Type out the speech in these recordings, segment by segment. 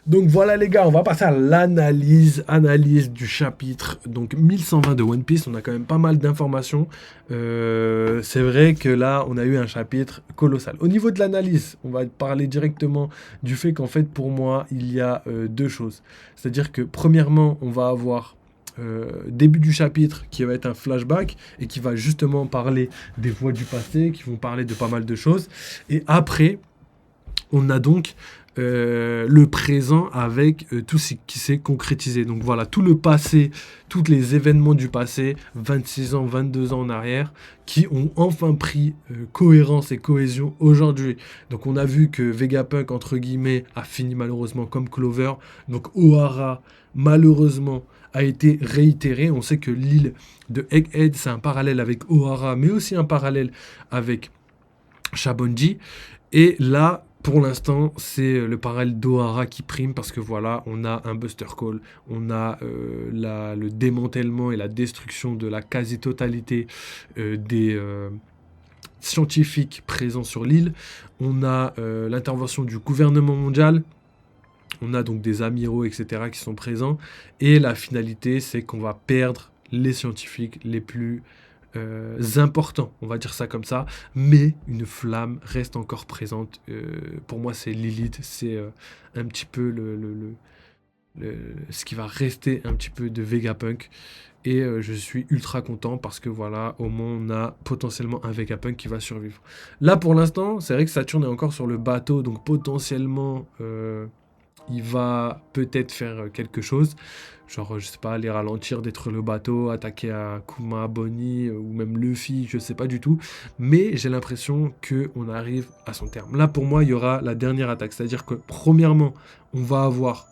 Donc voilà les gars, on va passer à analyse du chapitre donc 1120 de One Piece. On a quand même pas mal d'informations. C'est vrai que là, on a eu un chapitre colossal. Au niveau de l'analyse, on va parler directement du fait qu'en fait, pour moi, il y a deux choses. C'est-à-dire que premièrement, on va avoir début du chapitre qui va être un flashback et qui va justement parler des voix du passé, qui vont parler de pas mal de choses. Et après, on a donc le présent avec tout ce qui s'est concrétisé. Donc voilà, tout le passé, tous les événements du passé, 26 ans, 22 ans en arrière, qui ont enfin pris cohérence et cohésion aujourd'hui. Donc on a vu que Vegapunk, entre guillemets, a fini malheureusement comme Clover. Donc O'Hara, malheureusement, a été réitéré. On sait que l'île de Egghead, c'est un parallèle avec O'Hara, mais aussi un parallèle avec Shabonji. Et là, pour l'instant, c'est le parallèle d'Ohara qui prime parce que voilà, on a un Buster Call, on a le démantèlement et la destruction de la quasi-totalité des scientifiques présents sur l'île, on a l'intervention du gouvernement mondial, on a donc des amiraux, etc., qui sont présents, et la finalité, c'est qu'on va perdre les scientifiques les plus importants, on va dire ça comme ça, mais une flamme reste encore présente. Pour moi, c'est Lilith, c'est un petit peu ce qui va rester un petit peu de Vegapunk. Et je suis ultra content parce que voilà, au moins on a potentiellement un Vegapunk qui va survivre. Là pour l'instant, c'est vrai que Saturne est encore sur le bateau, donc potentiellement il va peut-être faire quelque chose. Genre, je sais pas, aller ralentir, détruire le bateau, attaquer à Kuma, Bonnie ou même Luffy, je sais pas du tout. Mais j'ai l'impression qu'on arrive à son terme. Là, pour moi, il y aura la dernière attaque. C'est-à-dire que, premièrement, on va avoir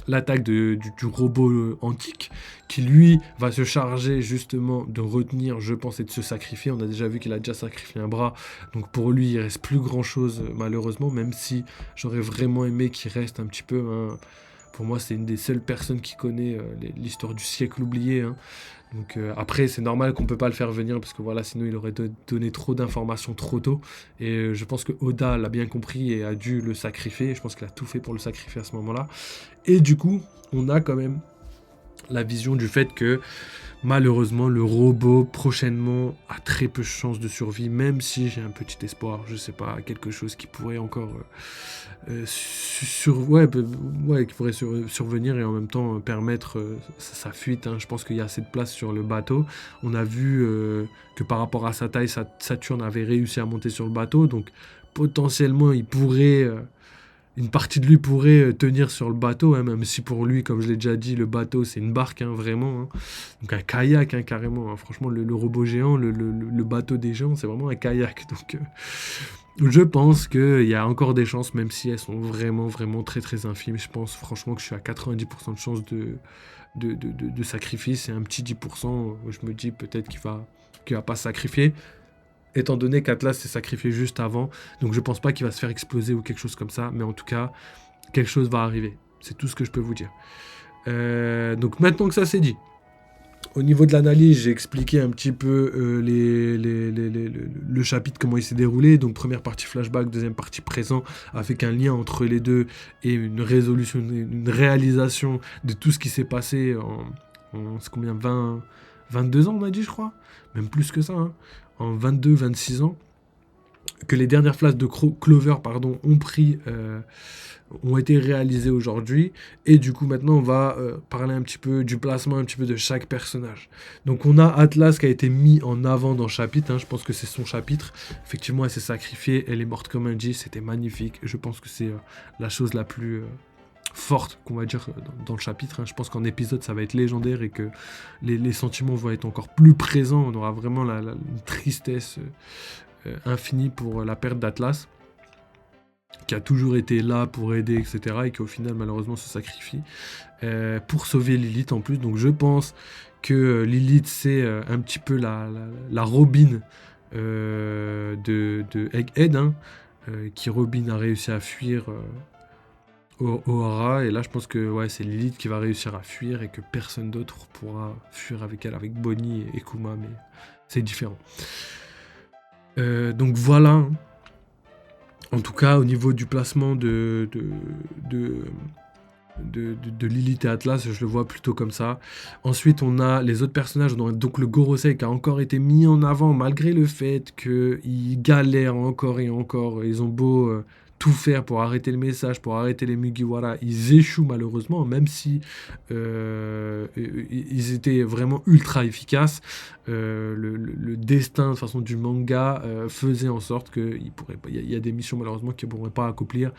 l'attaque du robot antique, qui lui va se charger justement de retenir, je pense, et de se sacrifier. On a déjà vu qu'il a déjà sacrifié un bras, donc pour lui, il reste plus grand-chose, malheureusement, même si j'aurais vraiment aimé qu'il reste un petit peu... hein. Pour moi, c'est une des seules personnes qui connaît l'histoire du siècle oublié, hein. Donc après, c'est normal qu'on peut pas le faire venir parce que voilà, sinon il aurait donné trop d'informations trop tôt. Et je pense que Oda l'a bien compris et a dû le sacrifier. Je pense qu'il a tout fait pour le sacrifier à ce moment-là. Et du coup, on a quand même la vision du fait que malheureusement, le robot prochainement a très peu de chances de survie, même si j'ai un petit espoir, je sais pas, quelque chose qui pourrait encore qui pourrait survenir et en même temps permettre sa fuite, hein. Je pense qu'il y a assez de place sur le bateau. On a vu que par rapport à sa taille, Saturne avait réussi à monter sur le bateau, donc potentiellement il pourrait une partie de lui pourrait tenir sur le bateau, hein, même si pour lui, comme je l'ai déjà dit, le bateau c'est une barque, hein, vraiment, hein. Donc un kayak, hein, carrément, hein. Franchement, le robot géant, le bateau des géants, c'est vraiment un kayak. Donc je pense qu'il y a encore des chances, même si elles sont vraiment, vraiment très, très infimes. Je pense franchement que je suis à 90% de chances de sacrifice et un petit 10% où je me dis peut-être qu'il va pas se sacrifier étant donné qu'Atlas s'est sacrifié juste avant. Donc je pense pas qu'il va se faire exploser ou quelque chose comme ça, mais en tout cas, quelque chose va arriver. C'est tout ce que je peux vous dire. Donc maintenant que ça c'est dit, au niveau de l'analyse, j'ai expliqué un petit peu le chapitre, comment il s'est déroulé. Donc première partie flashback, deuxième partie présent, avec un lien entre les deux et une résolution, une réalisation de tout ce qui s'est passé c'est combien 22 ans on a dit je crois. Même plus que ça, hein. En 22-26 ans, que les dernières phases de Clover ont été réalisées aujourd'hui. Et du coup, maintenant, on va parler un petit peu du placement, un petit peu de chaque personnage. Donc, on a Atlas qui a été mis en avant dans le chapitre, hein. Je pense que c'est son chapitre. Effectivement, elle s'est sacrifiée. Elle est morte comme un G. C'était magnifique. Je pense que c'est la chose la plus forte qu'on va dire dans le chapitre, hein. Je pense qu'en épisode ça va être légendaire et que les sentiments vont être encore plus présents. On aura vraiment une tristesse infinie pour la perte d'Atlas, qui a toujours été là pour aider, etc., et qui au final malheureusement se sacrifie pour sauver Lilith en plus. Donc je pense que Lilith c'est un petit peu la Robin de Egghead, hein, qui Robin a réussi à fuir O'Hara, et là je pense que ouais, c'est Lilith qui va réussir à fuir et que personne d'autre pourra fuir avec elle, avec Bonnie et Kuma, mais c'est différent. Donc voilà, hein. En tout cas, au niveau du placement de, de Lilith et Atlas, je le vois plutôt comme ça. Ensuite, on a les autres personnages, on a donc le Gorosei qui a encore été mis en avant, malgré le fait qu'ils galèrent encore et encore. Ils ont beau tout faire pour arrêter le message, pour arrêter les Mugiwara, ils échouent malheureusement, même si ils étaient vraiment ultra efficaces. Le destin de toute façon du manga faisait en sorte qu'il pourrait, il y a des missions malheureusement qu'ils ne pourraient pas accomplir,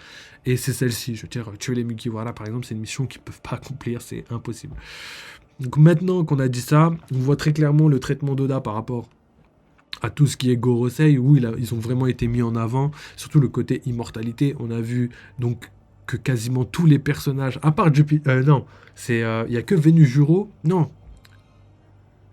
et c'est celle-ci. Je veux dire, tuer les Mugiwara par exemple, c'est une mission qu'ils ne peuvent pas accomplir, c'est impossible. Donc maintenant qu'on a dit ça, on voit très clairement le traitement d'Oda par rapport à tout ce qui est Gorosei, où ils ont vraiment été mis en avant, surtout le côté immortalité. On a vu donc que quasiment tous les personnages, à part Jupiter, non, il y a que Venujuro, non,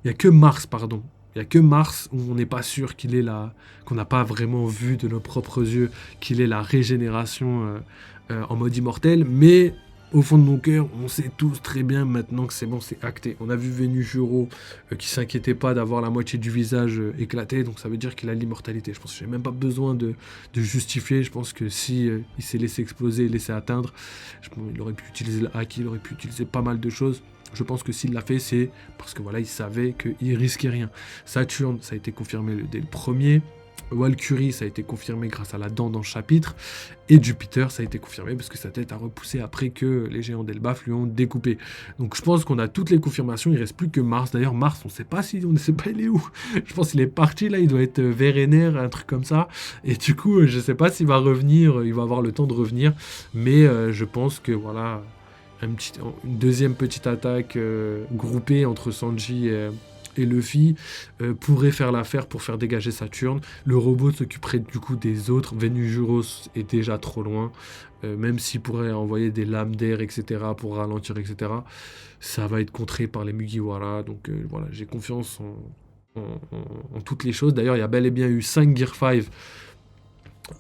il y a que Mars, pardon. Il y a que Mars où on n'est pas sûr qu'il est là, qu'on n'a pas vraiment vu de nos propres yeux qu'il est la régénération en mode immortel, mais au fond de mon cœur, on sait tous très bien maintenant que c'est bon, c'est acté. On a vu Venujuro qui s'inquiétait pas d'avoir la moitié du visage éclaté, donc ça veut dire qu'il a l'immortalité. Je pense que j'ai même pas besoin de justifier. Je pense que si il s'est laissé exploser, laissé atteindre, il aurait pu utiliser le haki, il aurait pu utiliser pas mal de choses. Je pense que s'il l'a fait, c'est parce que voilà, il savait qu'il risquait rien. Saturne, ça a été confirmé dès le premier. Valkyrie, ça a été confirmé grâce à la dent dans le chapitre. Et Jupiter, ça a été confirmé parce que sa tête a repoussé après que les géants d'Elbaf lui ont découpé. Donc je pense qu'on a toutes les confirmations. Il reste plus que Mars. D'ailleurs, Mars, on ne sait pas il est où. Je pense qu'il est parti là. Il doit être vénénaire, un truc comme ça. Et du coup, je sais pas s'il va revenir. Il va avoir le temps de revenir. Mais je pense que voilà, une deuxième petite attaque groupée entre Sanji et Luffy pourrait faire l'affaire pour faire dégager Saturne. Le robot s'occuperait du coup des autres. Venujuros est déjà trop loin. Même s'il pourrait envoyer des lames d'air, etc., pour ralentir, etc., ça va être contré par les Mugiwara. Donc voilà, j'ai confiance en toutes les choses. D'ailleurs, il y a bel et bien eu 5 Gear 5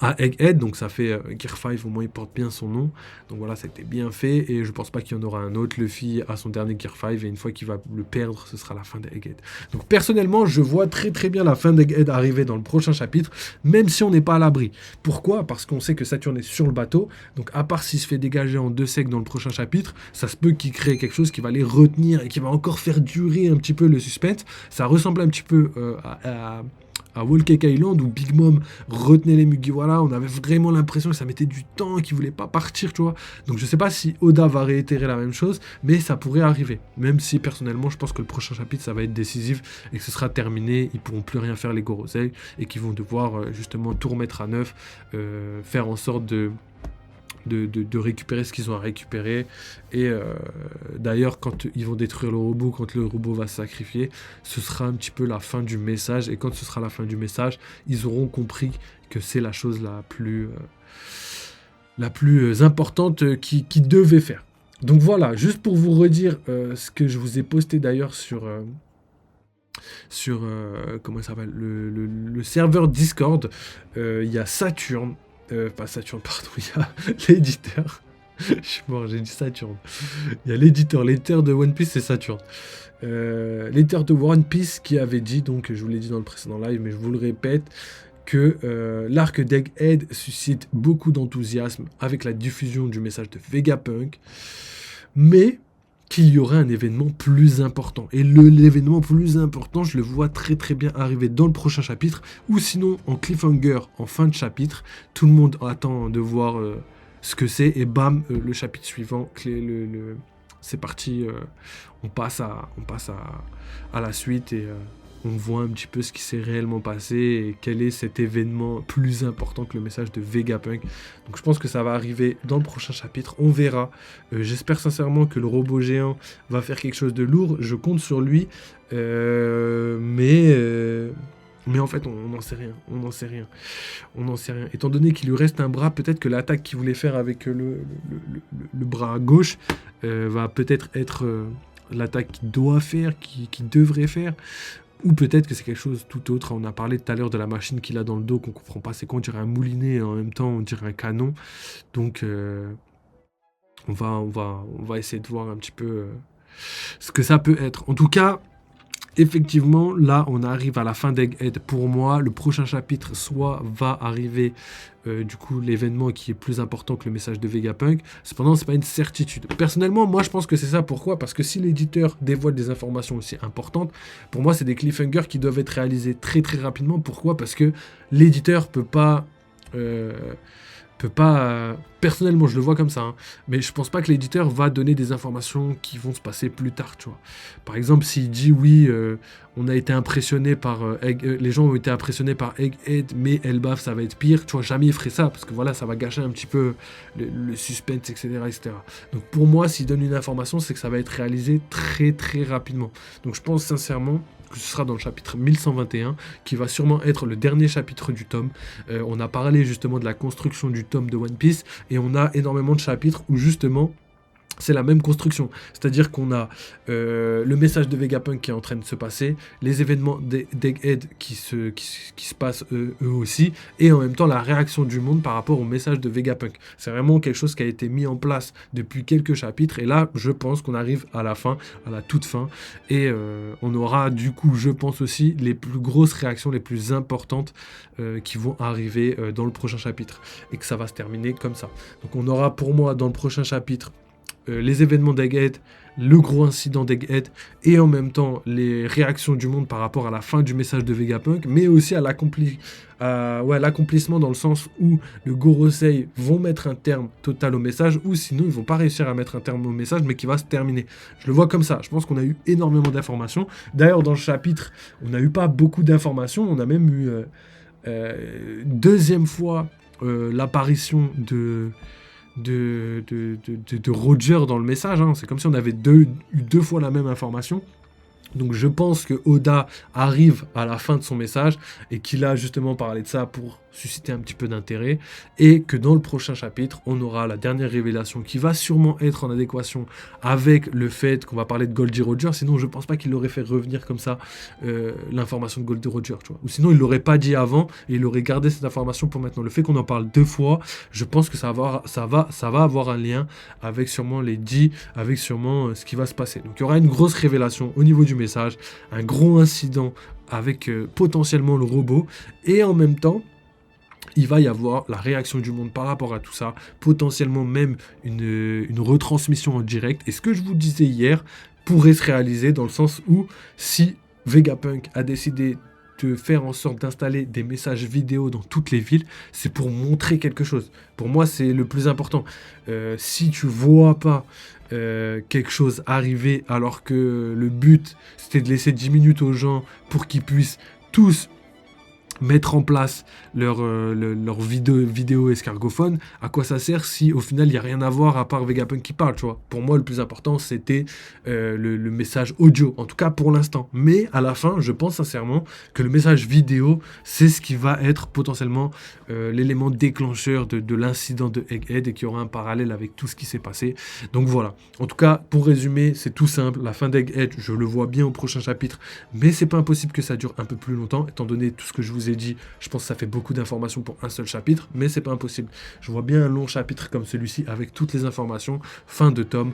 à Egghead, donc ça fait Gear 5, au moins il porte bien son nom. Donc voilà, ça a été bien fait, et je pense pas qu'il y en aura un autre. Luffy a son dernier Gear 5, et une fois qu'il va le perdre, ce sera la fin d'Egghead. Donc personnellement, je vois très très bien la fin d'Egghead arriver dans le prochain chapitre, même si on n'est pas à l'abri. Pourquoi? Parce qu'on sait que Saturne est sur le bateau, donc à part s'il se fait dégager en 2 secs dans le prochain chapitre, ça se peut qu'il crée quelque chose qui va les retenir, et qui va encore faire durer un petit peu le suspense. Ça ressemble un petit peu à Whole Cake Island, où Big Mom retenait les Mugiwara. On avait vraiment l'impression que ça mettait du temps, qu'ils voulaient pas partir, tu vois. Donc je sais pas si Oda va réitérer la même chose, mais ça pourrait arriver. Même si personnellement, je pense que le prochain chapitre, ça va être décisif et que ce sera terminé. Ils pourront plus rien faire, les Gorosei, et qu'ils vont devoir justement tout remettre à neuf, faire en sorte de récupérer ce qu'ils ont à récupérer. Et d'ailleurs, quand ils vont détruire le robot, quand le robot va se sacrifier, ce sera un petit peu la fin du message. Et quand ce sera la fin du message, ils auront compris que c'est la chose la plus importante qu'ils devaient faire. Donc voilà, juste pour vous redire ce que je vous ai posté d'ailleurs sur comment ça s'appelle, le serveur Discord. Il y a Saturne, pas Saturne, pardon, il y a l'éditeur. Je suis mort, j'ai dit Saturne. Il y a l'éditeur de One Piece, c'est Saturne. L'éditeur de One Piece qui avait dit, donc je vous l'ai dit dans le précédent live, mais je vous le répète, que l'arc d'Egghead suscite beaucoup d'enthousiasme avec la diffusion du message de Vegapunk, mais qu'il y aurait un événement plus important. Et l'événement plus important, je le vois très très bien arriver dans le prochain chapitre, ou sinon en cliffhanger en fin de chapitre. Tout le monde attend de voir ce que c'est, et bam, le chapitre suivant, c'est parti, on passe à la suite, et on voit un petit peu ce qui s'est réellement passé et quel est cet événement plus important que le message de Vegapunk. Donc je pense que ça va arriver dans le prochain chapitre, on verra. J'espère sincèrement que le robot géant va faire quelque chose de lourd, je compte sur lui, mais en fait on n'en sait rien, on n'en sait rien. Étant donné qu'il lui reste un bras, peut-être que l'attaque qu'il voulait faire avec le bras gauche va peut-être être l'attaque qu'il doit faire, qu'il devrait faire. Ou peut-être que c'est quelque chose tout autre. On a parlé tout à l'heure de la machine qu'il a dans le dos, qu'on comprend pas. C'est qu'on dirait un moulinet, et en même temps on dirait un canon. Donc on va essayer de voir un petit peu ce que ça peut être. En tout cas, effectivement, là, on arrive à la fin d'Egghead. Pour moi, le prochain chapitre, soit va arriver, du coup, l'événement qui est plus important que le message de Vegapunk. Cependant, c'est pas une certitude. Personnellement, moi, je pense que c'est ça. Pourquoi? Parce que si l'éditeur dévoile des informations aussi importantes, pour moi, c'est des cliffhangers qui doivent être réalisés très, très rapidement. Pourquoi? Parce que l'éditeur euh, peut pas personnellement je le vois comme ça, hein, mais je pense pas que l'éditeur va donner des informations qui vont se passer plus tard, tu vois. Par exemple, s'il dit oui, on a été impressionné par les gens ont été impressionnés par Egghead, mais Elbaf ça va être pire, tu vois, jamais il ferait ça parce que voilà, ça va gâcher un petit peu le suspense, etc. Donc pour moi, s'il donne une information, c'est que ça va être réalisé très très rapidement. Donc je pense sincèrement que ce sera dans le chapitre 1121, qui va sûrement être le dernier chapitre du tome. On a parlé justement de la construction du tome de One Piece, et on a énormément de chapitres où justement c'est la même construction. C'est-à-dire qu'on a le message de Vegapunk qui est en train de se passer, les événements d'Egghead qui se passent eux aussi, et en même temps la réaction du monde par rapport au message de Vegapunk. C'est vraiment quelque chose qui a été mis en place depuis quelques chapitres, et là, je pense qu'on arrive à la fin, à la toute fin, et on aura du coup, je pense aussi, les plus grosses réactions, les plus importantes qui vont arriver dans le prochain chapitre, et que ça va se terminer comme ça. Donc on aura pour moi dans le prochain chapitre les événements d'Egghead, le gros incident d'Egghead, et en même temps les réactions du monde par rapport à la fin du message de Vegapunk, mais aussi à l'accomplissement dans le sens où le Gorosei vont mettre un terme total au message, ou sinon ils vont pas réussir à mettre un terme au message, mais qui va se terminer. Je le vois comme ça, je pense qu'on a eu énormément d'informations. D'ailleurs, dans le chapitre, on n'a eu pas beaucoup d'informations, on a même eu deuxième fois l'apparition de Roger dans le message, hein. C'est comme si on avait eu deux fois la même information. Donc je pense que Oda arrive à la fin de son message et qu'il a justement parlé de ça pour susciter un petit peu d'intérêt, et que dans le prochain chapitre, on aura la dernière révélation qui va sûrement être en adéquation avec le fait qu'on va parler de Goldie Roger. Sinon, je pense pas qu'il aurait fait revenir comme ça l'information de Goldie Roger, tu vois. Ou sinon, il l'aurait pas dit avant et il aurait gardé cette information pour maintenant. Le fait qu'on en parle deux fois, je pense que ça va avoir un lien avec sûrement les dits, avec sûrement ce qui va se passer. Donc il y aura une grosse révélation au niveau du message, un gros incident avec potentiellement le robot, et en même temps, il va y avoir la réaction du monde par rapport à tout ça, potentiellement même une retransmission en direct. Et ce que je vous disais hier pourrait se réaliser dans le sens où si Vegapunk a décidé de faire en sorte d'installer des messages vidéo dans toutes les villes, c'est pour montrer quelque chose. Pour moi, c'est le plus important. Si tu vois pas quelque chose arriver alors que le but c'était de laisser 10 minutes aux gens pour qu'ils puissent tous mettre en place leur vidéo escargophone, à quoi ça sert si au final il n'y a rien à voir à part Vegapunk qui parle, tu vois. Pour moi, le plus important, c'était le message audio, en tout cas pour l'instant. Mais à la fin, je pense sincèrement que le message vidéo, c'est ce qui va être potentiellement l'élément déclencheur de l'incident de Egghead, et qui aura un parallèle avec tout ce qui s'est passé. Donc voilà. En tout cas, pour résumer, c'est tout simple. La fin d'Egghead, je le vois bien au prochain chapitre, mais c'est pas impossible que ça dure un peu plus longtemps, étant donné tout ce que je vous ai dit. Je pense que ça fait beaucoup d'informations pour un seul chapitre, mais c'est pas impossible. Je vois bien un long chapitre comme celui-ci avec toutes les informations, fin de tome,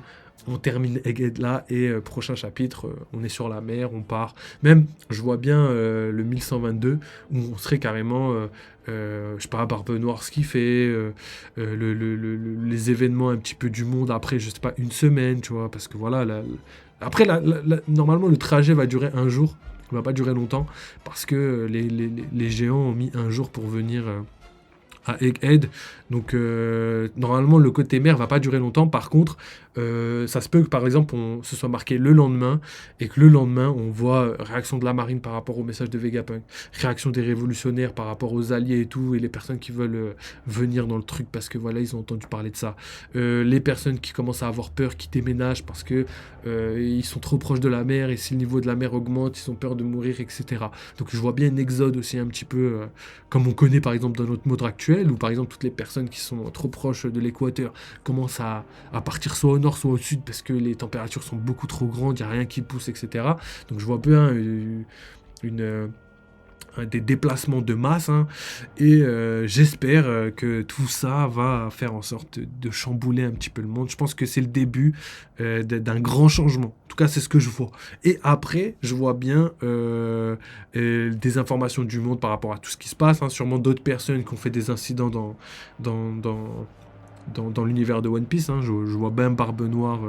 on termine Egghead là, et prochain chapitre, on est sur la mer, on part. Même, je vois bien le 1122, où on serait carrément, je sais pas, Barbe Noire ce qu'il fait, les événements un petit peu du monde après, je sais pas, une semaine, tu vois, parce que voilà, après, normalement, le trajet va durer un jour, il va pas durer longtemps, parce que les géants ont mis un jour pour venir à Egghead. Donc normalement le côté mer va pas durer longtemps. Par contre, ça se peut que par exemple se soit marqué le lendemain, et que le lendemain on voit réaction de la marine par rapport au message de Vegapunk, réaction des révolutionnaires par rapport aux alliés et tout, et les personnes qui veulent venir dans le truc parce que voilà, ils ont entendu parler de ça, les personnes qui commencent à avoir peur, qui déménagent parce que ils sont trop proches de la mer, et si le niveau de la mer augmente, ils ont peur de mourir, etc. Donc je vois bien un exode aussi un petit peu comme on connaît par exemple dans notre mode actuel, où par exemple toutes les personnes qui sont trop proches de l'équateur commencent à partir soit au nord soit au sud parce que les températures sont beaucoup trop grandes, il n'y a rien qui pousse, etc. Donc je vois bien des déplacements de masse, hein, et j'espère que tout ça va faire en sorte de chambouler un petit peu le monde. Je pense que c'est le début d'un grand changement. En tout cas, c'est ce que je vois. Et après, je vois bien des informations du monde par rapport à tout ce qui se passe, hein, sûrement d'autres personnes qui ont fait des incidents dans, dans, dans l'univers de One Piece, hein. Je vois bien Barbe Noire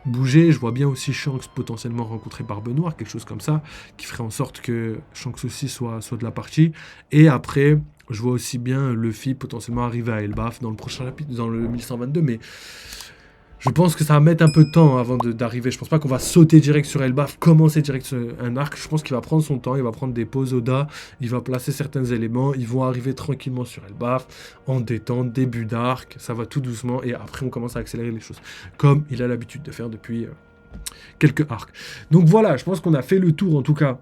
bouger, je vois bien aussi Shanks potentiellement rencontrer Barbe Noire, quelque chose comme ça, qui ferait en sorte que Shanks aussi soit de la partie. Et après, je vois aussi bien Luffy potentiellement arriver à Elbaf dans le prochain chapitre, dans le 1122, mais je pense que ça va mettre un peu de temps avant d'arriver. Je pense pas qu'on va sauter direct sur Elbaf, commencer direct sur un arc. Je pense qu'il va prendre son temps, il va prendre des pauses Oda, il va placer certains éléments, ils vont arriver tranquillement sur Elbaf, en détente, début d'arc, ça va tout doucement, et après on commence à accélérer les choses, comme il a l'habitude de faire depuis quelques arcs. Donc voilà, je pense qu'on a fait le tour en tout cas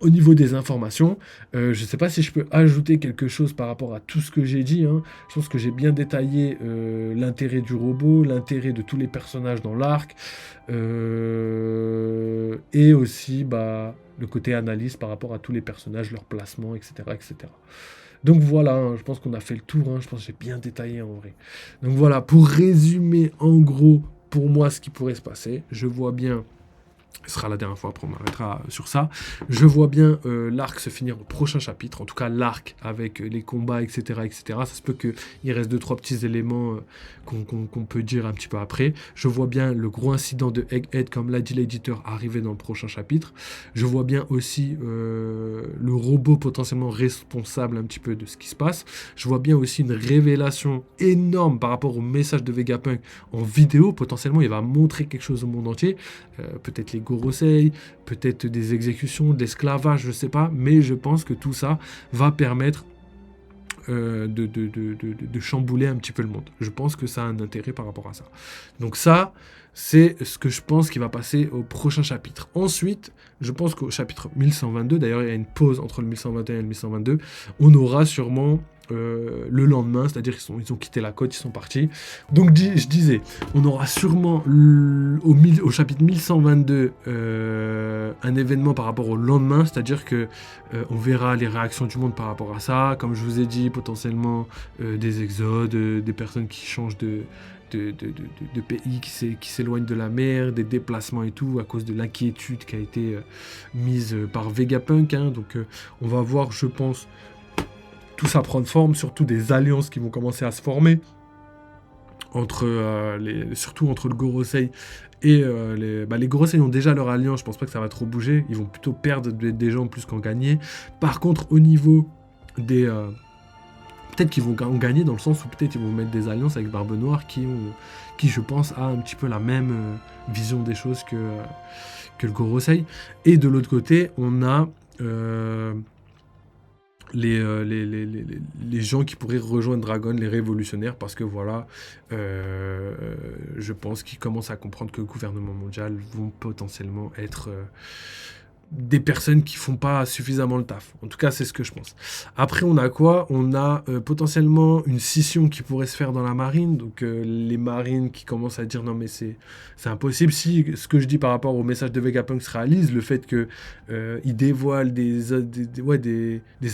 au niveau des informations. Je ne sais pas si je peux ajouter quelque chose par rapport à tout ce que j'ai dit, hein. Je pense que j'ai bien détaillé l'intérêt du robot, l'intérêt de tous les personnages dans l'arc, et aussi le côté analyse par rapport à tous les personnages, leur placement, etc. etc. Donc voilà, hein, je pense qu'on a fait le tour, hein. Je pense que j'ai bien détaillé en vrai. Donc voilà, pour résumer en gros, pour moi, ce qui pourrait se passer, je vois bien... Ce sera la dernière fois, après on m'arrêtera sur ça. Je vois bien l'arc se finir au prochain chapitre, en tout cas l'arc avec les combats, etc., etc. Ça se peut qu'il reste 2-3 petits éléments qu'on peut dire un petit peu après. Je vois bien le gros incident de Egghead, comme l'a dit l'éditeur, arriver dans le prochain chapitre. Je vois bien aussi le robot potentiellement responsable un petit peu de ce qui se passe. Je vois bien aussi une révélation énorme par rapport au message de Vegapunk en vidéo. Potentiellement, il va montrer quelque chose au monde entier. Peut-être les Gorosei, peut-être des exécutions, de l'esclavage, je sais pas, mais je pense que tout ça va permettre de chambouler un petit peu le monde. Je pense que ça a un intérêt par rapport à ça. Donc ça, c'est ce que je pense qui va passer au prochain chapitre. Ensuite, je pense qu'au chapitre 1122, d'ailleurs il y a une pause entre le 1121 et le 1122, on aura sûrement le lendemain, c'est-à-dire qu'ils ont quitté la côte, ils sont partis. Donc je disais, on aura sûrement au chapitre 1122 un événement par rapport au lendemain, c'est-à-dire que on verra les réactions du monde par rapport à ça, comme je vous ai dit, potentiellement des exodes, des personnes qui changent de pays, qui s'éloignent de la mer, des déplacements et tout, à cause de l'inquiétude qui a été mise par Vegapunk, hein. Donc on va voir, je pense, tout ça prendre forme, surtout des alliances qui vont commencer à se former, surtout entre le Gorosei et les Gorosei ont déjà leur alliance, je pense pas que ça va trop bouger, ils vont plutôt perdre des gens plus qu'en gagner. Par contre, au niveau des... peut-être qu'ils vont en gagner dans le sens où peut-être ils vont mettre des alliances avec Barbe Noire qui je pense, a un petit peu la même vision des choses que le Gorosei. Et de l'autre côté, on a... les gens qui pourraient rejoindre Dragon, les révolutionnaires, parce que voilà, je pense qu'ils commencent à comprendre que le gouvernement mondial vont potentiellement être des personnes qui font pas suffisamment le taf. En tout cas, c'est ce que je pense. Après, on a quoi ? On a potentiellement une scission qui pourrait se faire dans la marine. Donc, les marines qui commencent à dire non, mais c'est impossible. Si ce que je dis par rapport au message de Vegapunk se réalise, le fait qu'il dévoile des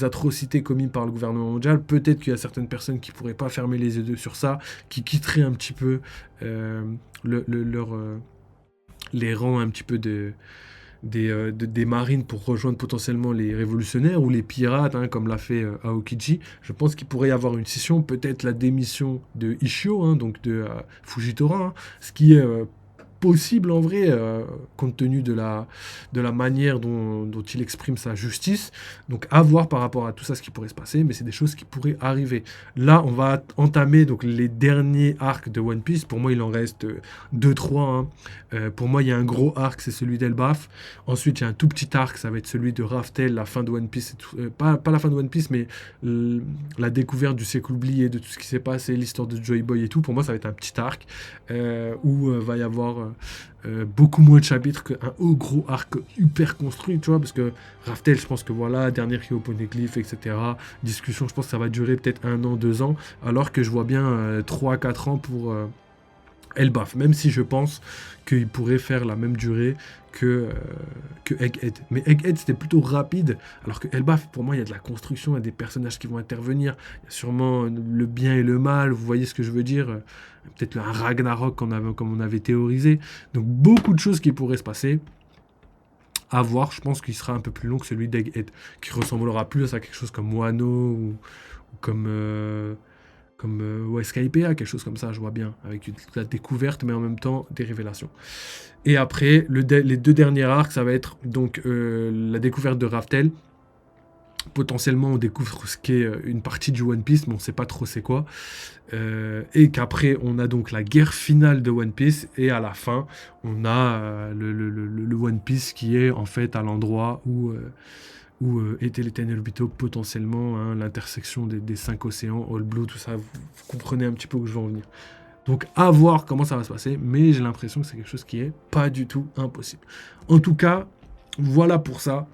atrocités commises par le gouvernement mondial, peut-être qu'il y a certaines personnes qui pourraient pas fermer les yeux sur ça, qui quitteraient un petit peu les rangs un petit peu des marines pour rejoindre potentiellement les révolutionnaires ou les pirates, hein, comme l'a fait Aokiji. Je pense qu'il pourrait y avoir une scission, peut-être la démission de Ishio, hein, donc de Fujitora, hein, ce qui est possible en vrai, compte tenu de la manière dont il exprime sa justice. Donc à voir par rapport à tout ça ce qui pourrait se passer, mais c'est des choses qui pourraient arriver. Là, on va entamer donc les derniers arcs de One Piece. Pour moi, il en reste 2-3. Hein. Pour moi, il y a un gros arc, c'est celui d'Elbaf. Ensuite, il y a un tout petit arc, ça va être celui de Raftel, la fin de One Piece. Pas la fin de One Piece, mais la découverte du siècle oublié, de tout ce qui s'est passé, l'histoire de Joy Boy et tout. Pour moi, ça va être un petit arc où va y avoir beaucoup moins de chapitres qu'un gros arc hyper construit, tu vois, parce que Raftel, je pense que voilà, dernier Poneglyph, etc. Discussion, je pense que ça va durer peut-être 1 an, 2 ans, alors que je vois bien 3-4 ans pour Elbaf, même si je pense qu'il pourrait faire la même durée que Egghead. Mais Egghead, c'était plutôt rapide, alors que Elbaf, pour moi, il y a de la construction, il y a des personnages qui vont intervenir, il y a sûrement le bien et le mal, vous voyez ce que je veux dire, peut-être un Ragnarok comme on avait théorisé. Donc beaucoup de choses qui pourraient se passer. À voir, je pense qu'il sera un peu plus long que celui d'Egghead, qui ressemblera plus à quelque chose comme Wano ou comme... ouais, Skypea, quelque chose comme ça, je vois bien, avec la découverte, mais en même temps des révélations. Et après, les 2 derniers arcs, ça va être donc la découverte de Raftel. Potentiellement, on découvre ce qu'est une partie du One Piece, mais on ne sait pas trop c'est quoi. Et qu'après, on a donc la guerre finale de One Piece, et à la fin, on a le One Piece qui est en fait à l'endroit où était les Tenryubito potentiellement, hein, l'intersection des 5 océans, All Blue, tout ça, vous comprenez un petit peu où je veux en venir. Donc à voir comment ça va se passer, mais j'ai l'impression que c'est quelque chose qui est pas du tout impossible. En tout cas, voilà pour ça.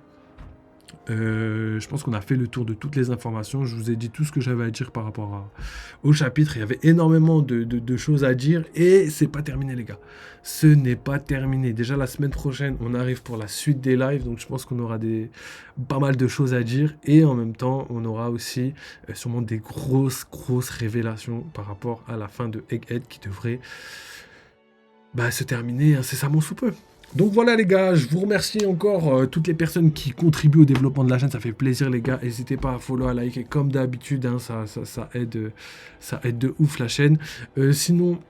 Je pense qu'on a fait le tour de toutes les informations. Je vous ai dit tout ce que j'avais à dire par rapport au chapitre. Il y avait énormément de choses à dire et c'est pas terminé, les gars. Ce n'est pas terminé. Déjà la semaine prochaine, on arrive pour la suite des lives, donc je pense qu'on aura pas mal de choses à dire et en même temps, on aura aussi sûrement des grosses révélations par rapport à la fin de Egghead qui devrait se terminer incessamment sous peu. Donc voilà les gars, je vous remercie encore toutes les personnes qui contribuent au développement de la chaîne, ça fait plaisir les gars, n'hésitez pas à follow, à liker comme d'habitude, hein, ça aide de ouf la chaîne. Sinon,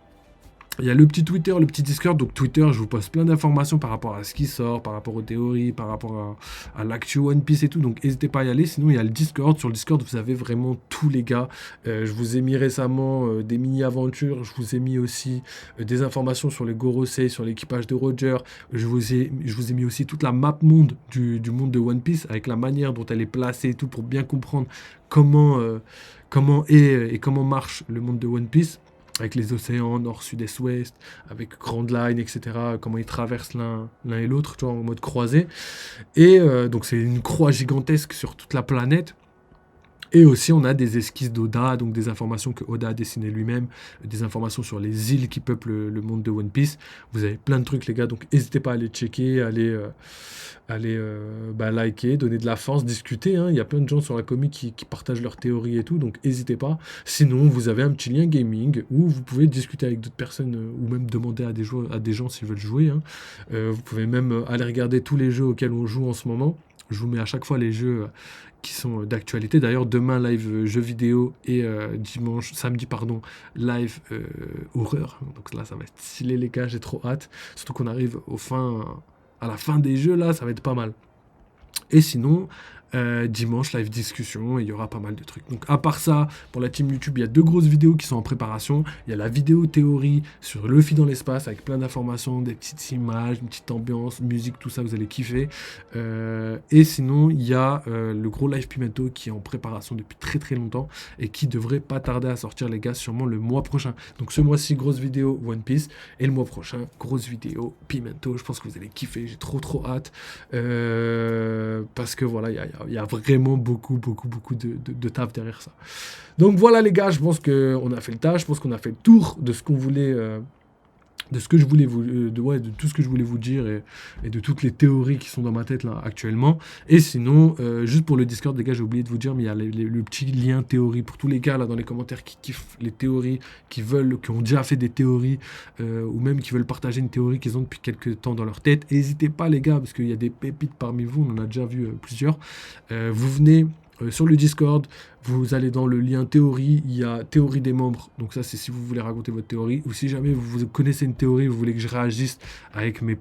il y a le petit Twitter, le petit Discord. Donc Twitter, je vous poste plein d'informations par rapport à ce qui sort, par rapport aux théories, par rapport à l'actu One Piece et tout. Donc n'hésitez pas à y aller. Sinon, il y a le Discord. Sur le Discord, vous avez vraiment tous les gars. Je vous ai mis récemment des mini-aventures. Je vous ai mis aussi des informations sur les Gorosei, sur l'équipage de Roger. Je vous ai mis aussi toute la map monde du monde de One Piece avec la manière dont elle est placée et tout pour bien comprendre comment est et comment marche le monde de One Piece. Avec les océans, nord, sud, est, ouest, avec Grand Line, etc., comment ils traversent l'un et l'autre, tu vois, en mode croisé. Et donc c'est une croix gigantesque sur toute la planète. Et aussi, on a des esquisses d'Oda, donc des informations que Oda a dessinées lui-même, des informations sur les îles qui peuplent le monde de One Piece. Vous avez plein de trucs, les gars, donc n'hésitez pas à aller checker, aller liker, donner de la force, discuter. Hein. Il y a plein de gens sur la commu qui partagent leurs théories et tout, donc n'hésitez pas. Sinon, vous avez un petit lien gaming où vous pouvez discuter avec d'autres personnes ou même demander à des gens s'ils veulent jouer. Hein. Vous pouvez même aller regarder tous les jeux auxquels on joue en ce moment. Je vous mets à chaque fois les jeux qui sont d'actualité. D'ailleurs, demain, live jeux vidéo et samedi, live horreur. Donc là, ça va être stylé, les gars, j'ai trop hâte. Surtout qu'on arrive à la fin des jeux, là, ça va être pas mal. Et sinon, dimanche, live discussion, et il y aura pas mal de trucs. Donc à part ça, pour la team YouTube, il y a 2 grosses vidéos qui sont en préparation. Il y a la vidéo théorie sur Luffy dans l'espace, avec plein d'informations, des petites images, une petite ambiance, musique, tout ça, vous allez kiffer. Et sinon, il y a le gros live Pimento qui est en préparation depuis très longtemps, et qui devrait pas tarder à sortir, les gars, sûrement le mois prochain. Donc ce mois-ci, grosse vidéo One Piece, et le mois prochain, grosse vidéo Pimento. Je pense que vous allez kiffer, j'ai trop hâte. Parce que voilà, il y a vraiment beaucoup de taf derrière ça. Donc voilà les gars, je pense qu'on a fait le taf, je pense qu'on a fait le tour de ce qu'on voulait, de ce que je voulais de tout ce que je voulais vous dire et de toutes les théories qui sont dans ma tête là actuellement. Et sinon, juste pour le Discord, les gars, j'ai oublié de vous dire, mais il y a le petit lien théorie pour tous les gars là dans les commentaires qui kiffent les théories, qui ont déjà fait des théories ou même qui veulent partager une théorie qu'ils ont depuis quelques temps dans leur tête. N'hésitez pas les gars, parce qu'il y a des pépites parmi vous, on en a déjà vu plusieurs. Vous venez sur le Discord, vous allez dans le lien théorie, il y a théorie des membres, donc ça c'est si vous voulez raconter votre théorie, ou si jamais vous connaissez une théorie, vous voulez que je réagisse avec ma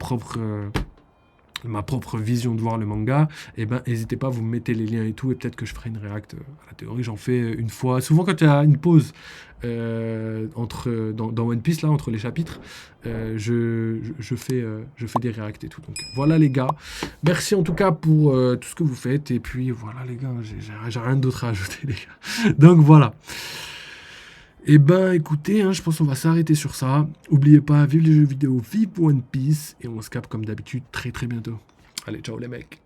propre vision de voir le manga, et ben n'hésitez pas, vous me mettez les liens et tout, et peut-être que je ferai une réact à la théorie. J'en fais une fois, souvent quand il y a une pause dans One Piece là, entre les chapitres, je fais des réacts et tout. Donc voilà les gars, merci en tout cas pour tout ce que vous faites, et puis voilà les gars, j'ai rien d'autre à ajouter les gars. Donc voilà. Et ben écoutez, je pense qu'on va s'arrêter sur ça. N'oubliez pas, vive les jeux vidéo, vive One Piece, et on se capte comme d'habitude très bientôt. Allez, ciao les mecs.